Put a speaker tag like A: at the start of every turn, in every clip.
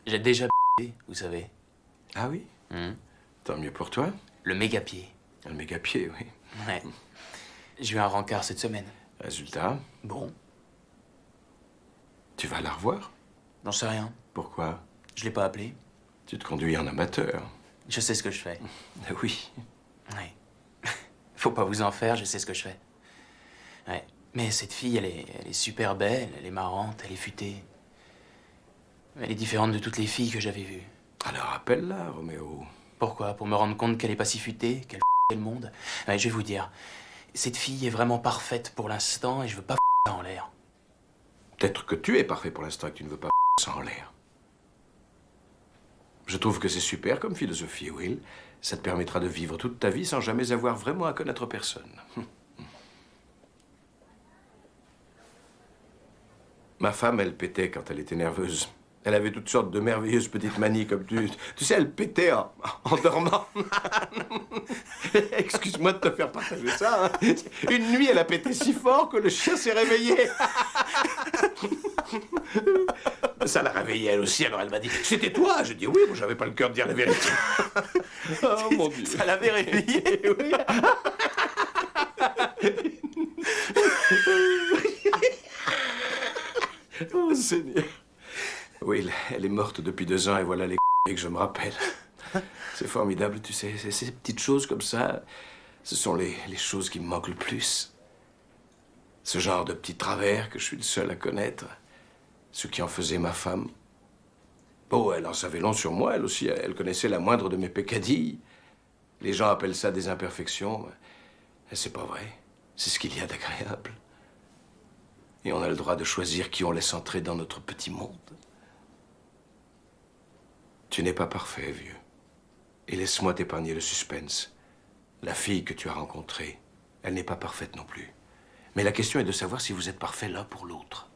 A: J'ai déjà vous savez.
B: Ah oui? Tant mieux pour toi.
A: Le méga-pied.
B: Le méga-pied, oui.
A: Ouais. J'ai eu un rencard cette semaine.
B: Résultat,
A: Bon,
B: tu vas la revoir?
A: j'en sais rien.
B: Pourquoi?
A: Je l'ai pas appelé.
B: Tu te conduis en amateur.
A: Je sais ce que je fais.
B: Oui.
A: Ouais. Faut pas vous en faire, je sais ce que je fais. Ouais. Mais cette fille, elle est super belle, elle est marrante, elle est futée. Elle est différente de toutes les filles que j'avais vues.
B: Alors appelle-la, Roméo.
A: Pourquoi? Pour me rendre compte qu'elle est pas si futée, qu'elle le monde? Ouais, je vais vous dire, cette fille est vraiment parfaite pour l'instant et je veux pas ça en l'air.
B: Peut-être que tu es parfait pour l'instant et que tu ne veux pas ça en l'air. Je trouve que c'est super comme philosophie, Will. Ça te permettra de vivre toute ta vie sans jamais avoir vraiment à connaître personne. Ma femme, elle pétait quand elle était nerveuse. Elle avait toutes sortes de merveilleuses petites manies comme tu... Tu sais, elle pétait en dormant. Excuse-moi de te faire partager ça. Hein. Une nuit, elle a pété si fort que le chien s'est réveillé. Ça l'a réveillée elle aussi, alors elle m'a dit « C'était toi ?» Je dis « Oui, moi j'avais pas le cœur de dire la vérité. » Oh mon Dieu.
A: Ça l'avait réveillée, oui.
B: Oh Seigneur. Will, elle est morte depuis 2 ans et voilà les que je me rappelle. C'est formidable, tu sais, ces petites choses comme ça, ce sont les choses qui me manquent le plus. Ce genre de petits travers que je suis le seul à connaître. Ceux qui en faisaient ma femme. Oh, elle en savait long sur moi, elle aussi. Elle connaissait la moindre de mes peccadilles. Les gens appellent ça des imperfections. Mais c'est pas vrai. C'est ce qu'il y a d'agréable. Et on a le droit de choisir qui on laisse entrer dans notre petit monde. Tu n'es pas parfait, vieux. Et laisse-moi t'épargner le suspense. La fille que tu as rencontrée, elle n'est pas parfaite non plus. Mais la question est de savoir si vous êtes parfaits l'un pour l'autre.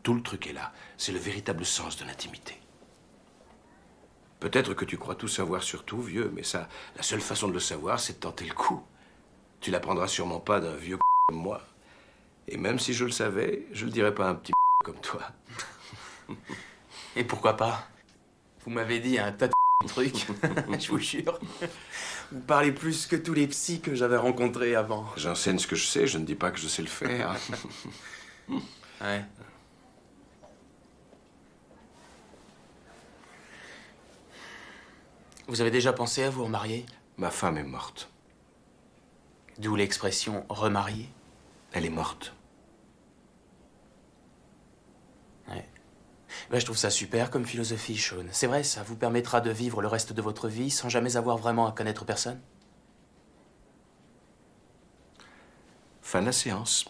B: Tout le truc est là. C'est le véritable sens de l'intimité. Peut-être que tu crois tout savoir sur tout, vieux, mais ça, la seule façon de le savoir, c'est de tenter le coup. Tu l'apprendras sûrement pas d'un vieux comme moi. Et même si je le savais, je le dirais pas à un petit comme toi.
A: Et pourquoi pas? Vous m'avez dit un tas de trucs, je vous jure. Vous parlez plus que tous les psys que j'avais rencontrés avant.
B: J'enseigne ce que je sais, je ne dis pas que je sais le faire.
A: Ouais. Vous avez déjà pensé à vous remarier?
B: Ma femme est morte.
A: D'où l'expression remarier?
B: Elle est morte.
A: Ouais. Ben, je trouve ça super comme philosophie, Sean. C'est vrai, ça vous permettra de vivre le reste de votre vie sans jamais avoir vraiment à connaître personne?
B: Fin de la séance.